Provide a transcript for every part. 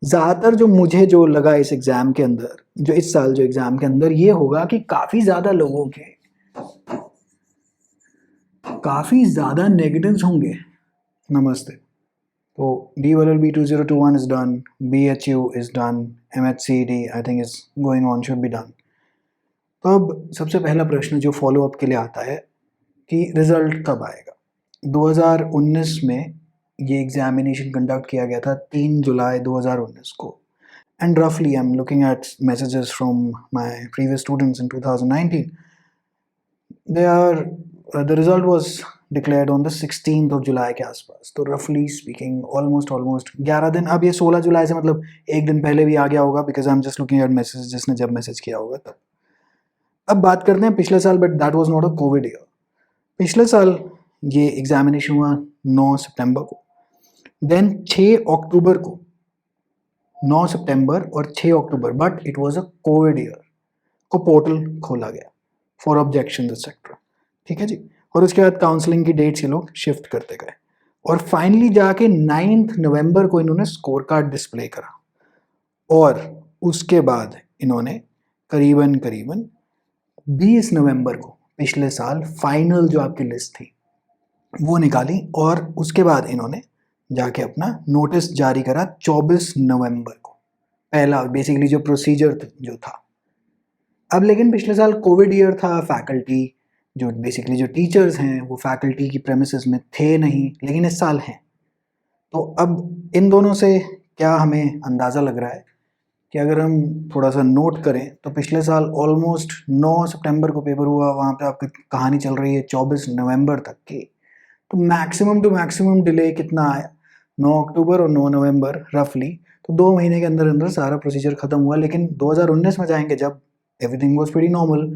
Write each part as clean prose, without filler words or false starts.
ज़्यादातर जो मुझे जो लगा इस एग्ज़ाम के अंदर, जो इस साल जो एग्ज़ाम के अंदर ये होगा कि काफ़ी ज़्यादा नेगेटिव्स होंगे। नमस्ते। तो DLLB 2021 is done, BHU is done, MHCD I think is going on, should be done. तो अब सबसे पहला प्रश्न जो फॉलो अप के लिए आता है कि रिजल्ट कब आएगा। 2019 में ये एग्जामिनेशन कंडक्ट किया गया था 3 जुलाई 2019 को, and roughly I'm looking at messages from my previous students in 2019. They are the result was declared on the 16th of July के आसपास। तो roughly speaking almost 11 दिन। अब ये 16 जुलाई से मतलब एक दिन पहले भी आ गया होगा, because I'm just looking at messages जिसने जब मैसेज किया होगा तब। अब बात करते हैं पिछले साल, but that was not a covid year. पिछले साल ये एग्जामिनेशन हुआ 9 सितंबर को, देन 6 अक्टूबर को, 9 सितंबर और 6 अक्टूबर, but it was a covid year, को पोर्टल खोला गया फॉर ऑब्जेक्शन एक्सेट्रा। ठीक है जी। और उसके बाद काउंसलिंग की डेट्स ये लोग शिफ्ट करते गए, और फाइनली जाके 9 नवंबर को इन्होंने स्कोर कार्ड डिस्प्ले करा, और उसके बाद इन्होंने करीबन 20 नवंबर को पिछले साल फाइनल जो आपकी लिस्ट थी वो निकाली, और उसके बाद इन्होंने जाके अपना नोटिस जारी करा 24 नवंबर को, पहला बेसिकली जो प्रोसीजर जो था। अब लेकिन पिछले साल कोविड ईयर था, फैकल्टी जो बेसिकली जो टीचर्स हैं वो फैकल्टी की प्रेमिसेस में थे नहीं, लेकिन इस साल हैं। तो अब इन दोनों से क्या हमें अंदाज़ा लग रहा है कि अगर हम थोड़ा सा नोट करें तो पिछले साल ऑलमोस्ट 9 सितंबर को पेपर हुआ, वहाँ पे आपकी कहानी चल रही है 24 नवंबर तक की। तो मैक्सिमम टू मैक्सिमम डिले कितना आया, 9 अक्टूबर और 9 नवंबर रफली। तो 2 महीने के अंदर अंदर सारा प्रोसीजर खत्म हुआ। लेकिन 2019 में जाएंगे जब everything was pretty normal,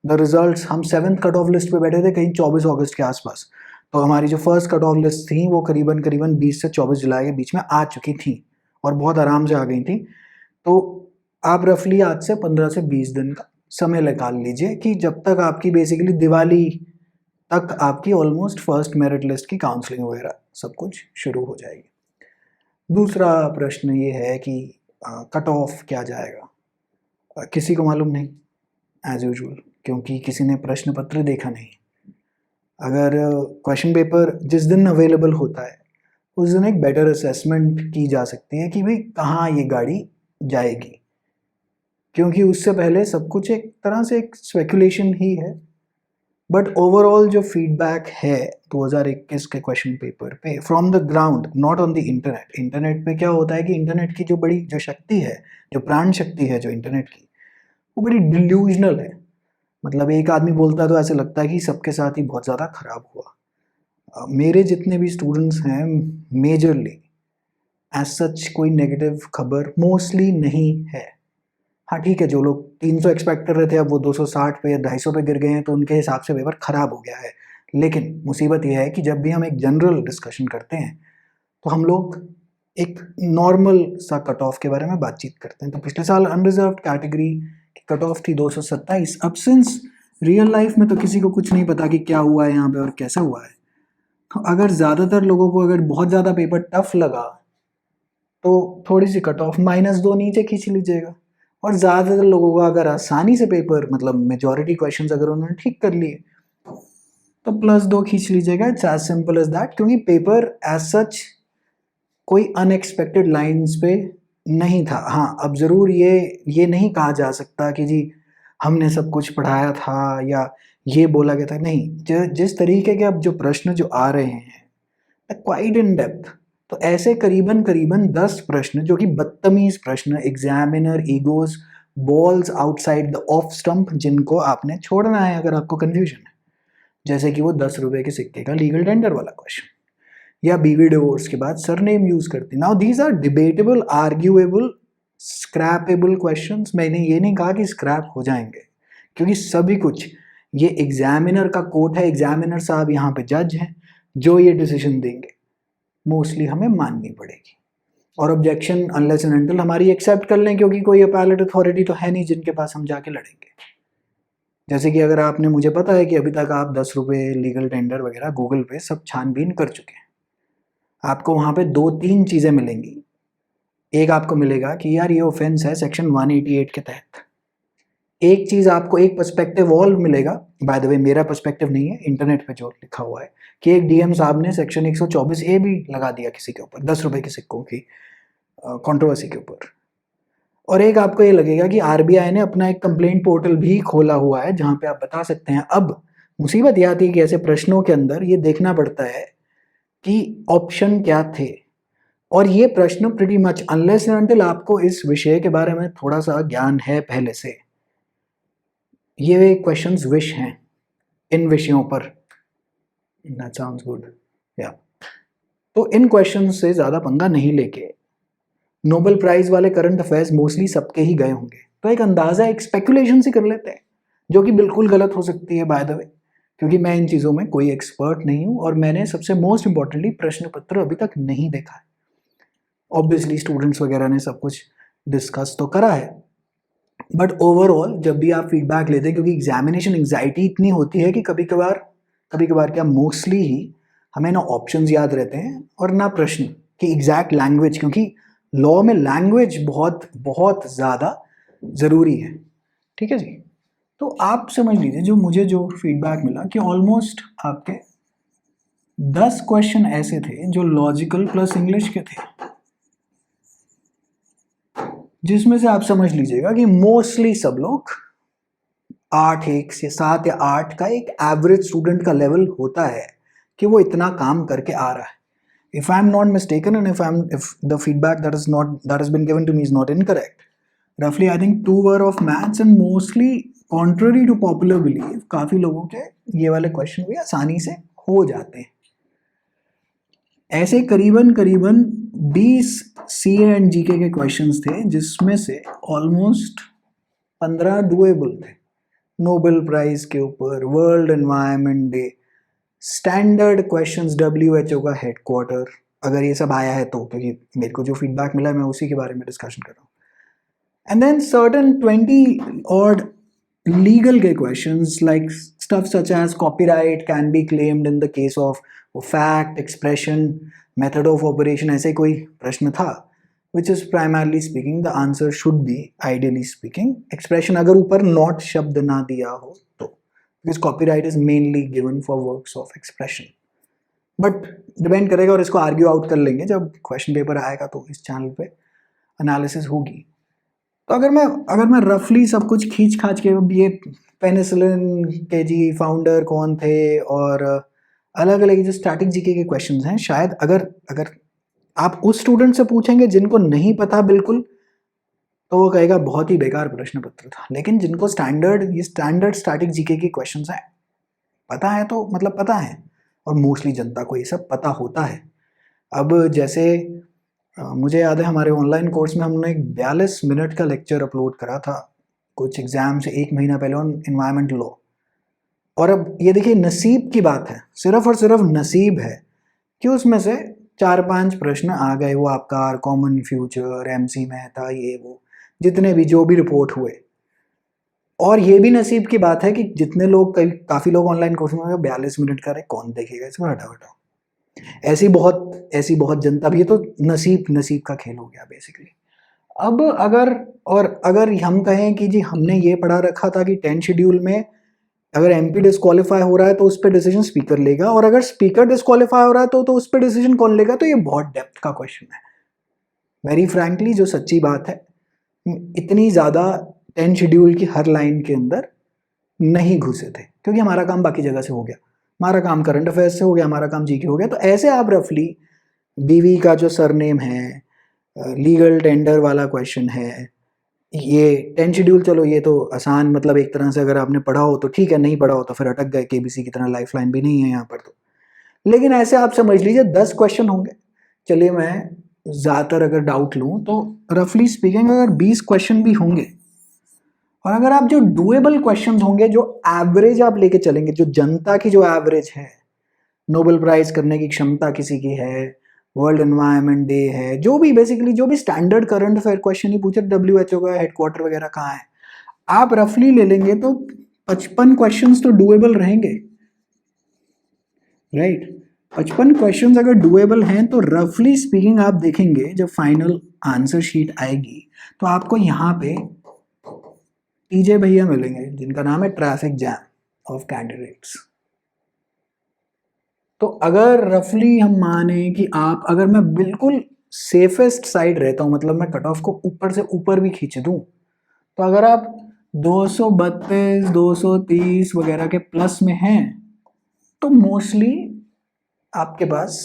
the results हम 7th कट ऑफ लिस्ट पे बैठे थे कहीं 24 अगस्त के आसपास। तो हमारी जो फर्स्ट कट ऑफ लिस्ट थी वो करीबन 20 से 24 जुलाई के बीच में आ चुकी थी, और बहुत आराम से आ गई थी। तो आप रफली आज से 15 से 20 दिन का समय निकाल लीजिए कि जब तक आपकी बेसिकली दिवाली तक आपकी ऑलमोस्ट फर्स्ट मेरिट लिस्ट की काउंसलिंग वगैरह सब कुछ शुरू हो जाएगी। दूसरा प्रश्न ये है कि कट ऑफ क्या जाएगा, किसी को मालूम नहीं एज यूजुअल, क्योंकि किसी ने प्रश्न पत्र देखा नहीं। अगर क्वेश्चन पेपर जिस दिन अवेलेबल होता है उस दिन एक बेटर असेसमेंट की जा सकती है कि भाई कहाँ ये गाड़ी जाएगी, क्योंकि उससे पहले सब कुछ एक तरह से एक स्पेकुलेशन ही है। बट ओवरऑल जो फीडबैक है 2021 के क्वेश्चन पेपर पे from the ground, not on the internet. Internet पे क्या होता है कि इंटरनेट की जो बड़ी जो शक्ति है, जो प्राण शक्ति है जो इंटरनेट की, वो बड़ी डिल्यूजनल है। मतलब एक आदमी बोलता है तो ऐसे लगता है कि सबके साथ ही बहुत ज़्यादा खराब हुआ। मेरे जितने भी स्टूडेंट्स हैं मेजरली एज सच कोई नेगेटिव खबर मोस्टली नहीं है। हाँ ठीक है, जो लोग 300 एक्सपेक्ट कर रहे थे अब वो 260 पे या 250 पे गिर गए हैं, तो उनके हिसाब से पेपर खराब हो गया है। लेकिन मुसीबत यह है कि जब भी हम एक जनरल डिस्कशन करते हैं तो हम लोग एक नॉर्मल सा कट ऑफ के बारे में बातचीत करते हैं। तो पिछले साल अनरिजर्व कैटेगरी की कट ऑफ थी 227। अब सिंस रियल लाइफ में तो किसी को कुछ नहीं पता कि क्या हुआ है यहाँ पे और कैसे हुआ है, तो अगर ज़्यादातर लोगों को अगर बहुत ज़्यादा पेपर टफ लगा तो थोड़ी सी कट ऑफ -2 नीचे खींच लीजिएगा, और ज़्यादातर लोगों को अगर आसानी से पेपर मतलब मेजॉरिटी क्वेश्चंस अगर उन्होंने ठीक कर लिए तो +2 खींच लीजिएगा। It's as simple as that, क्योंकि पेपर एज सच कोई अनएक्सपेक्टेड लाइंस पे नहीं था। हाँ अब ज़रूर ये नहीं कहा जा सकता कि जी हमने सब कुछ पढ़ाया था या ये बोला गया था, नहीं। जिस तरीके के अब जो प्रश्न जो आ रहे हैं क्वाइट इन डेप्थ, तो ऐसे करीबन करीबन 10 प्रश्न जो कि बदतमीज प्रश्न, examiner egos balls outside the off stump, जिनको आपने छोड़ना है अगर आपको कंफ्यूजन है। जैसे कि वो 10 रुपए के सिक्के का लीगल टेंडर वाला क्वेश्चन, या बीवी डिवोर्स के बाद सरनेम यूज करती। Now these are debatable, arguable, scrapable questions. मैंने ये नहीं कहा कि स्क्रैप हो जाएंगे, क्योंकि सभी कुछ ये एग्जामिनर का कोर्ट है, एग्जामिनर साहब यहाँ पे जज हैं, जो ये डिसीजन देंगे मोस्टली हमें माननी पड़ेगी। और ऑब्जेक्शन अनलेस एंड अनटिल हमारी एक्सेप्ट कर लें, क्योंकि कोई अपैलेट अथॉरिटी तो है नहीं जिनके पास हम जाके लड़ेंगे। जैसे कि अगर आपने, मुझे पता है कि अभी तक आप 10 रुपये लीगल टेंडर वगैरह गूगल पे सब छानबीन कर चुके हैं, आपको वहाँ पे 2-3 चीज़ें मिलेंगी एक आपको मिलेगा कि यार ये ऑफेंस है सेक्शन 188 के तहत। एक चीज आपको एक पर्सपेक्टिव और मिलेगा, बाय द वे मेरा पर्सपेक्टिव नहीं है, इंटरनेट पे जो लिखा हुआ है कि एक डीएम साहब ने सेक्शन 124A भी लगा दिया किसी के ऊपर 10 रुपए के सिक्कों की कंट्रोवर्सी के ऊपर। और एक आपको ये लगेगा कि आरबीआई ने अपना एक कंप्लेंट पोर्टल भी खोला हुआ है जहां पे आप बता सकते हैं। अब मुसीबत यह आती है कि ऐसे प्रश्नों के अंदर ये देखना पड़ता है कि ऑप्शन क्या थे, और ये प्रश्न pretty much unless and until आपको इस विषय के बारे में थोड़ा सा ज्ञान है पहले से, ये क्वेश्चंस विश हैं इन विषयों पर। दैट साउंड्स गुड या। तो इन क्वेश्चंस से ज़्यादा पंगा नहीं लेके नोबेल प्राइज वाले करंट अफेयर्स मोस्टली सबके ही गए होंगे, तो एक अंदाज़ा एक स्पेकुलेशन से कर लेते हैं, जो कि बिल्कुल गलत हो सकती है बाय द वे, क्योंकि मैं इन चीज़ों में कोई एक्सपर्ट नहीं हूँ और मैंने सबसे मोस्ट इंपॉर्टेंटली प्रश्न पत्र अभी तक नहीं देखा है। ऑब्वियसली स्टूडेंट्स वगैरह ने सब कुछ डिस्कस तो करा है, बट ओवरऑल जब भी आप फीडबैक लेते हैं, क्योंकि एग्जामिनेशन एंग्जाइटी इतनी होती है कि कभी कभार क्या मोस्टली ही हमें ना ऑप्शंस याद रहते हैं और ना प्रश्न की एग्जैक्ट लैंग्वेज, क्योंकि लॉ में लैंग्वेज बहुत बहुत ज़्यादा ज़रूरी है। ठीक है जी। तो आप समझ लीजिए जो फीडबैक मिला कि ऑलमोस्ट आपके 10 क्वेश्चन ऐसे थे जो लॉजिकल प्लस इंग्लिश के थे, जिसमें से आप समझ लीजिएगा कि मोस्टली सब लोग 8 1 से 7 या 8 का एक एवरेज स्टूडेंट का लेवल होता है कि वो इतना काम करके आ रहा है। If I'm not mistaken and if the feedback that has been given to me is not incorrect, roughly I think 2 were of maths and mostly contrary to popular belief काफी लोगों के ये वाले क्वेश्चन भी आसानी से हो जाते हैं। ऐसे करीबन 20 सीए एंड जीके के क्वेश्चंस थे, जिसमें से ऑलमोस्ट 15 डुएबल थे। नोबेल प्राइज के ऊपर, world environment day, standard questions, WHO का हेडक्वार्टर, अगर ये सब आया है तो, क्योंकि मेरे को जो फीडबैक मिला है मैं उसी के बारे में डिस्कशन कर रहा हूँ। And then certain 20 odd legal के questions like stuff such as copyright can be claimed in the case of fact, expression, method of operation, ऐसे कोई प्रश्न था, which is primarily speaking the answer should be ideally speaking expression, अगर ऊपर not शब्द ना दिया हो तो, because copyright is mainly given for works of expression. But depend करेगा, और इसको आर्ग्यू आउट कर लेंगे जब क्वेश्चन पेपर आएगा तो इस चैनल पे एनालिसिस होगी। तो अगर मैं रफली सब कुछ खींच खाच के, ये पेनिसिलिन के जी फाउंडर कौन थे और अलग अलग जो स्टैटिक जीके के क्वेश्चंस हैं, शायद अगर आप उस स्टूडेंट से पूछेंगे जिनको नहीं पता बिल्कुल, तो वो कहेगा बहुत ही बेकार प्रश्न पत्र था। लेकिन जिनको स्टैंडर्ड स्टैटिक जीके के क्वेश्चंस हैं पता है, तो मतलब पता है, और मोस्टली जनता को ये सब पता होता है। अब जैसे मुझे याद है हमारे ऑनलाइन कोर्स में हमने एक 42 मिनट का लेक्चर अपलोड करा था कुछ एग्जाम से 1 महीना पहले ऑन एनवायरमेंट लॉ। और अब ये देखिए नसीब की बात है, सिर्फ और सिर्फ नसीब है कि उसमें से 4-5 प्रश्न आ गए, वो आपका कॉमन फ्यूचर, MC मेहता, ये वो जितने भी जो भी रिपोर्ट हुए। और ये भी नसीब की बात है कि जितने लोग काफ़ी लोग ऑनलाइन कोर्स में 42 मिनट का रहे, कौन देखेगा इसको, हटाओ हटाओ। ऐसी बहुत जनता भी है, तो नसीब का खेल हो गया बेसिकली। अब अगर हम कहें कि जी हमने ये पढ़ा रखा था कि 10 शेड्यूल में अगर MP डिस्क्वालीफाई हो रहा है तो उस पर डिसीजन स्पीकर लेगा, और अगर स्पीकर डिस्क्वालीफाई हो रहा है तो उस पर डिसीजन कौन लेगा, तो ये बहुत डेप्थ का क्वेश्चन है। वेरी फ्रैंकली जो सच्ची बात है, इतनी ज़्यादा 10 शेड्यूल की हर लाइन के अंदर नहीं घुसे थे, क्योंकि हमारा काम बाकी जगह से हो गया, हमारा काम करंट अफेयर्स से हो गया, हमारा काम जीके हो गया। तो ऐसे आप रफली बीवी का जो सरनेम है, लीगल टेंडर वाला क्वेश्चन है, ये 10 शेड्यूल, चलो ये तो आसान, मतलब एक तरह से अगर आपने पढ़ा हो तो ठीक है, नहीं पढ़ा हो तो फिर अटक गए, KBC की तरह लाइफ लाइन भी नहीं है यहाँ पर तो। लेकिन ऐसे आप समझ लीजिए 10 क्वेश्चन होंगे। चलिए मैं ज़्यादातर अगर डाउट लूँ तो रफली स्पीकिंग अगर 20 क्वेश्चन भी होंगे, और अगर आप जो डुएबल क्वेश्चंस होंगे, जो एवरेज आप लेके चलेंगे, जो जनता की जो एवरेज है, नोबेल प्राइज करने की क्षमता किसी की है, वर्ल्ड एनवायरनमेंट डे है, जो भी बेसिकली जो भी स्टैंडर्ड करंट अफेयर क्वेश्चन ही पूछे, WHO का हेडक्वार्टर वगैरह कहाँ है, आप रफली ले लेंगे तो 55 क्वेश्चंस तो डुएबल रहेंगे, राइट। 55 क्वेश्चंस अगर डुएबल हैं तो रफली स्पीकिंग आप देखेंगे जब फाइनल आंसर शीट आएगी तो आपको यहाँ पे टीजे भैया मिलेंगे जिनका नाम है ट्रैफिक जैम ऑफ कैंडिडेट्स। तो अगर रफली हम माने कि आप, अगर मैं बिल्कुल सेफेस्ट साइड रहता हूँ, मतलब मैं कट ऑफ को ऊपर से ऊपर भी खींच दूँ, तो अगर आप 232 230 वगैरह के प्लस में हैं तो मोस्टली आपके पास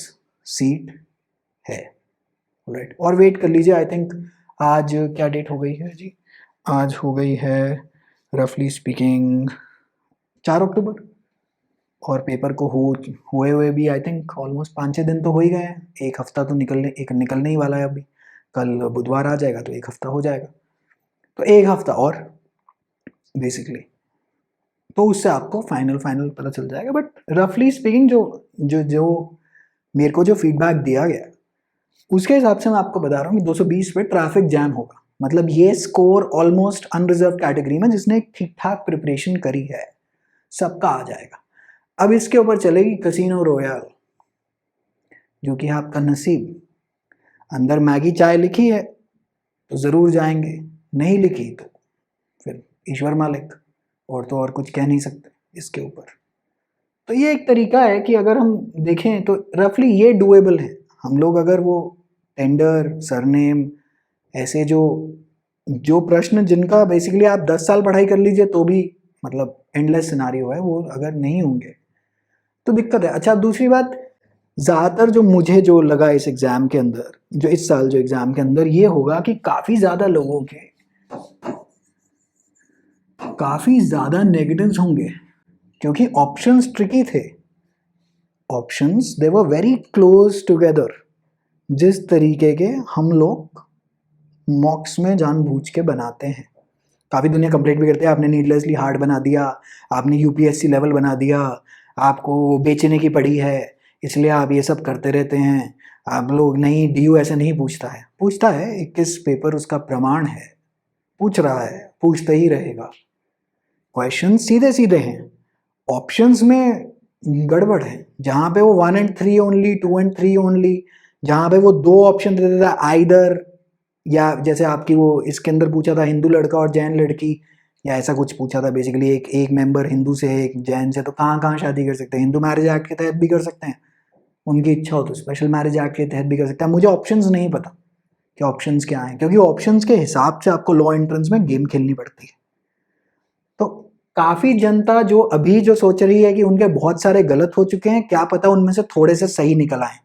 सीट है। राइट, और वेट कर लीजिए। आई थिंक आज क्या डेट हो गई है जी? आज हो गई है रफली स्पीकिंग 4 अक्टूबर, और पेपर को हुए हुए भी आई थिंक ऑलमोस्ट 5-6 दिन तो हो ही गए हैं। एक हफ्ता तो निकलने ही वाला है अभी। कल बुधवार आ जाएगा तो एक हफ्ता हो जाएगा, तो एक हफ्ता और बेसिकली, तो उससे आपको फाइनल पता चल जाएगा। बट रफली स्पीकिंग जो जो जो मेरे को जो फीडबैक दिया गया उसके हिसाब से मैं आपको बता रहा हूँ कि 220 पे ट्रैफिक जैम होगा। मतलब ये स्कोर ऑलमोस्ट अनरिजर्व कैटेगरी में जिसने ठीक ठाक प्रिपरेशन करी है सबका आ जाएगा। अब इसके ऊपर चलेगी कसिनो रॉयल, जो कि आपका नसीब। अंदर मैगी चाय लिखी है तो ज़रूर जाएंगे, नहीं लिखी तो फिर ईश्वर मालिक, और तो और कुछ कह नहीं सकते इसके ऊपर। तो ये एक तरीका है कि अगर हम देखें तो रफली ये डुएबल है। हम लोग अगर वो टेंडर, सरनेम, ऐसे जो जो प्रश्न जिनका बेसिकली आप 10 साल पढ़ाई कर लीजिए तो भी मतलब एंडलेस सिनारियो है, वो अगर नहीं होंगे तो दिक्कत है। अच्छा, दूसरी बात, ज़्यादातर जो मुझे जो लगा इस एग्ज़ाम के अंदर, जो इस साल जो एग्ज़ाम के अंदर ये होगा कि काफ़ी ज़्यादा लोगों के काफ़ी ज़्यादा नेगेटिव्स होंगे, क्योंकि ऑप्शंस ट्रिकी थे। Options they were very close together. जिस तरीके के हम लोग मॉक्स में जानबूझ के बनाते हैं, काफ़ी दुनिया कंप्लेंट भी करते हैं आपने नीडलेसली हार्ड बना दिया, आपने यूपीएससी लेवल बना दिया, आपको बेचने की पड़ी है, इसलिए आप ये सब करते रहते हैं। आप लोग नहीं, डीयू ऐसे नहीं पूछता है 21 पेपर उसका प्रमाण है, पूछ रहा है, पूछते ही रहेगा। क्वेश्चन सीधे सीधे हैं, ऑप्शंस में गड़बड़ है। जहाँ पे वो 1 and 3 ओनली, 2 and 3 ओनली, जहाँ पे वो 2 ऑप्शन देता था आइदर, या जैसे आपकी वो इसके अंदर पूछा था हिंदू लड़का और जैन लड़की, या ऐसा कुछ पूछा था बेसिकली, एक मेंबर हिंदू से है, एक जैन से, तो कहाँ कहाँ शादी कर सकते हैं? हिंदू मैरिज एक्ट के तहत भी कर सकते हैं, उनकी इच्छा हो तो स्पेशल मैरिज एक्ट के तहत भी कर सकते हैं। मुझे ऑप्शंस नहीं पता कि ऑप्शंस क्या हैं, क्योंकि ऑप्शंस के हिसाब से आपको लॉ एंट्रेंस में गेम खेलनी पड़ती है। तो काफ़ी जनता जो अभी जो सोच रही है कि उनके बहुत सारे गलत हो चुके हैं, क्या पता उनमें से थोड़े से सही निकल आए।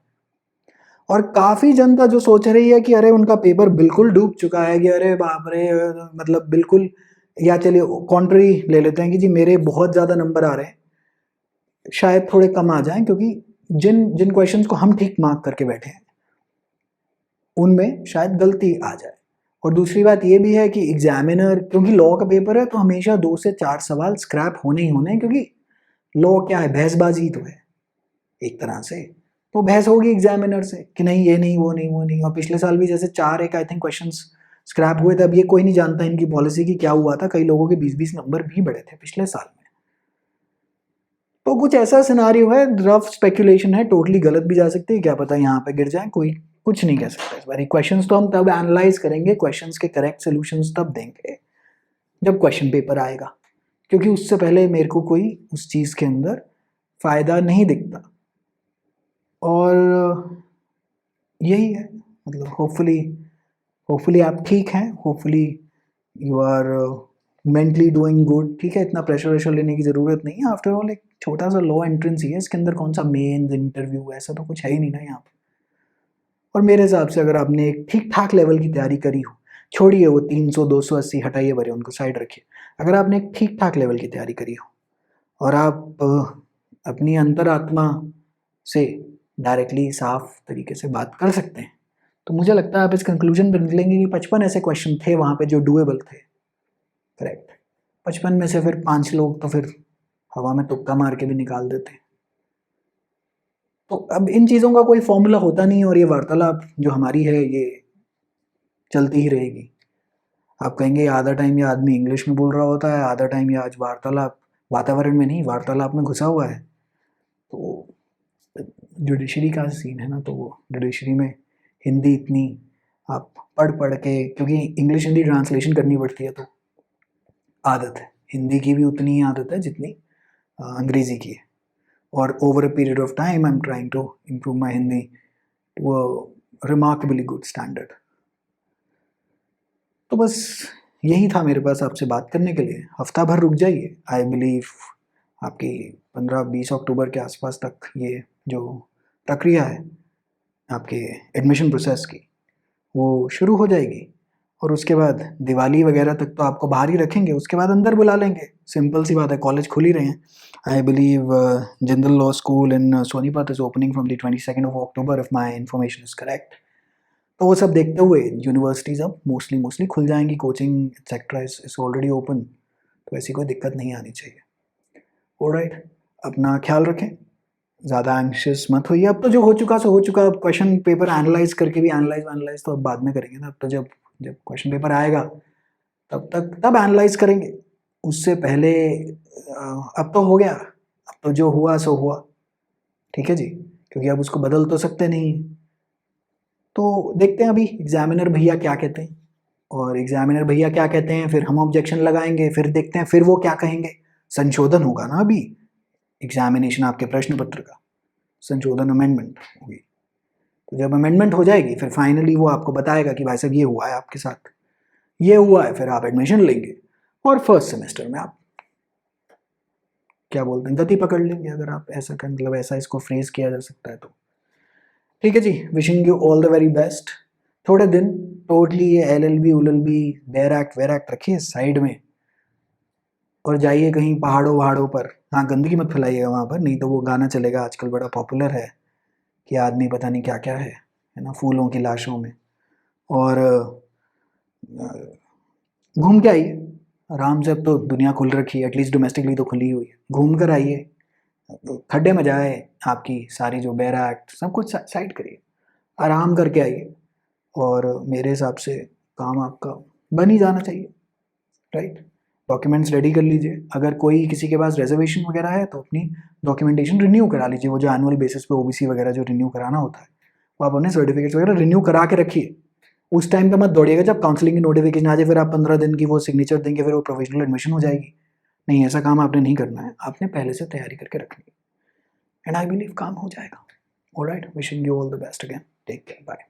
और काफ़ी जनता जो सोच रही है कि अरे उनका पेपर बिल्कुल डूब चुका है, कि अरे बाप रे, मतलब बिल्कुल, या चलिए कॉन्ट्री ले लेते हैं कि जी मेरे बहुत ज़्यादा नंबर आ रहे हैं, शायद थोड़े कम आ जाएं, क्योंकि जिन जिन क्वेश्चंस को हम ठीक मार्क करके बैठे हैं उनमें शायद गलती आ जाए। और दूसरी बात ये भी है कि एग्जामिनर, क्योंकि लॉ का पेपर है तो हमेशा 2 से 4 सवाल स्क्रैप होने ही होने हैं, क्योंकि लॉ क्या है, बहसबाजी तो है एक तरह से। तो बहस होगी एग्जामिनर से कि नहीं ये नहीं, वो नहीं, वो नहीं। और पिछले साल भी जैसे 4 एक आई थिंक क्वेश्चंस स्क्रैप हुए थे। अब ये कोई नहीं जानता इनकी पॉलिसी की क्या हुआ था, कई लोगों के 20-20 नंबर भी बढ़े थे पिछले साल में। तो कुछ ऐसा सिनारियो है, रफ स्पेकुलेशन है, टोटली गलत भी जा सकती है, क्या पता यहाँ पे गिर जाए, कोई कुछ नहीं कह सकता इस बार। क्वेश्चंस तो हम तब एनालाइज करेंगे, क्वेश्चंस के करेक्ट सोल्यूशंस तब देंगे जब क्वेश्चन पेपर आएगा, क्योंकि उससे पहले मेरे को कोई उस चीज़ के अंदर फ़ायदा नहीं दिखता। और यही है, मतलब होपफुली आप ठीक हैं, hopefully you are mentally doing good. ठीक है, इतना प्रेशर वेशर लेने की ज़रूरत नहीं है। आफ्टर ऑल एक छोटा सा लॉ एंट्रेंस ही है, इसके अंदर कौन सा मेंस इंटरव्यू ऐसा तो कुछ है ही नहीं ना यहाँ पे। और मेरे हिसाब से अगर आपने एक ठीक ठाक लेवल की तैयारी करी हो, छोड़िए वो 300 280 हटाइए भरे, उनको साइड रखिए। अगर आपने एक ठीक ठाक लेवल की तैयारी करी हो और आप अपनी अंतरात्मा से डायरेक्टली साफ तरीके से बात कर सकते हैं, तो मुझे लगता है आप इस कंक्लूजन पर निकलेंगे कि 55 ऐसे क्वेश्चन थे वहाँ पे जो डुएबल थे। करेक्ट, 55 में से फिर 5 लोग तो फिर हवा में तुक्का मार के भी निकाल देते हैं। तो अब इन चीज़ों का कोई फॉर्मूला होता नहीं, और ये वार्तालाप जो हमारी है ये चलती ही रहेगी। आप कहेंगे आधा टाइम ये आदमी इंग्लिश में बोल रहा होता है, आधा टाइम ये आज वार्तालाप, वातावरण में नहीं, वार्तालाप में घुसा हुआ है। तो जुडिशरी का सीन है ना, तो वो जुडिशरी में हिंदी इतनी आप पढ़ के, क्योंकि इंग्लिश हिंदी ट्रांसलेशन करनी पड़ती है, तो आदत है हिंदी की भी उतनी ही आदत है जितनी अंग्रेज़ी की है। और over a period of time I am trying to improve my Hindi to a remarkably good standard. तो बस यही था मेरे पास आपसे बात करने के लिए। हफ्ता भर रुक जाइए, आई बिलीव आपकी 15-20 अक्टूबर के आसपास तक ये जो प्रक्रिया है आपके एडमिशन प्रोसेस की वो शुरू हो जाएगी। और उसके बाद दिवाली वगैरह तक तो आपको बाहर ही रखेंगे, उसके बाद अंदर बुला लेंगे। सिंपल सी बात है, कॉलेज खुल ही रहे हैं। I believe Jindal law school in Sonipat is opening from the 22nd of October if my information is correct। तो वो सब देखते हुए यूनिवर्सिटीज़ अब मोस्टली खुल जाएंगी, coaching etcetera is already open, तो ऐसी कोई दिक्कत नहीं आनी चाहिए। ऑलराइट, अपना ख्याल रखें, ज़्यादा एंग्शियस मत होइए। अब तो जो हो चुका सो हो चुका। अब क्वेश्चन पेपर एनालाइज करके भी एनालाइज तो अब बाद में करेंगे ना। अब तो जब क्वेश्चन पेपर आएगा तब एनालाइज करेंगे। उससे पहले अब तो हो गया, अब तो जो हुआ सो हुआ, ठीक है जी, क्योंकि अब उसको बदल तो सकते नहीं। तो देखते हैं अभी एग्जामिनर भैया क्या कहते हैं, और एग्जामिनर भैया क्या कहते हैं फिर हम ऑब्जेक्शन लगाएंगे, फिर देखते हैं फिर वो क्या कहेंगे। संशोधन होगा ना अभी एग्जामिनेशन, आपके प्रश्न पत्र का संशोधन, अमेंडमेंट होगी। तो जब अमेंडमेंट हो जाएगी फिर फाइनली वो आपको बताएगा कि भाई साहब ये हुआ है आपके साथ, ये हुआ है, फिर आप एडमिशन लेंगे और फर्स्ट सेमेस्टर में आप क्या बोलते हैं, गति पकड़ लेंगे, अगर आप ऐसा कर, मतलब ऐसा इसको फ्रेज किया जा सकता है तो। ठीक है जी, wishing you all the very best. थोड़े दिन टोटली ये LLB ULLB बेयर एक्ट रखिए साइड में, और जाइए कहीं पहाड़ों वहाड़ों पर। हाँ, गंदगी मत फैलाइएगा वहाँ पर, नहीं तो वो गाना चलेगा आजकल बड़ा पॉपुलर है कि आदमी पता नहीं क्या क्या है ना, फूलों की लाशों में। और घूम के आइए आराम से, अब तो दुनिया खुल रखी है, एटलीस्ट डोमेस्टिकली तो खुली हुई है। घूम कर आइए, खड्डे में जाए, आपकी सारी जो बेरा एक्ट सब कुछ साइड करिए, आराम करके आइए, और मेरे हिसाब से काम आपका बन ही जाना चाहिए। राइट, डॉक्यूमेंट्स रेडी कर लीजिए। अगर कोई किसी के पास रिजर्वेशन वगैरह है तो अपनी डॉक्यूमेंटेशन रिन्यू करा लीजिए, वो जो एनुअल बेसिस पे OBC वगैरह जो रिन्यू कराना होता है, वो आप अपने सर्टिफिकेट्स वगैरह रिन्यू करा के रखिए। उस टाइम पे मत दौड़िएगा जब काउंसलिंग की नोटिफिकेशन आ जाए, फिर आप 15 दिन की वो सिग्नेचर देंगे, फिर वो प्रोफेशनल एडमिशन हो जाएगी। नहीं, ऐसा काम आपने नहीं करना है, आपने पहले से तैयारी करके रखनी है, एंड आई बिलीव काम हो जाएगा। Alright, wishing you all the best again, take care, bye.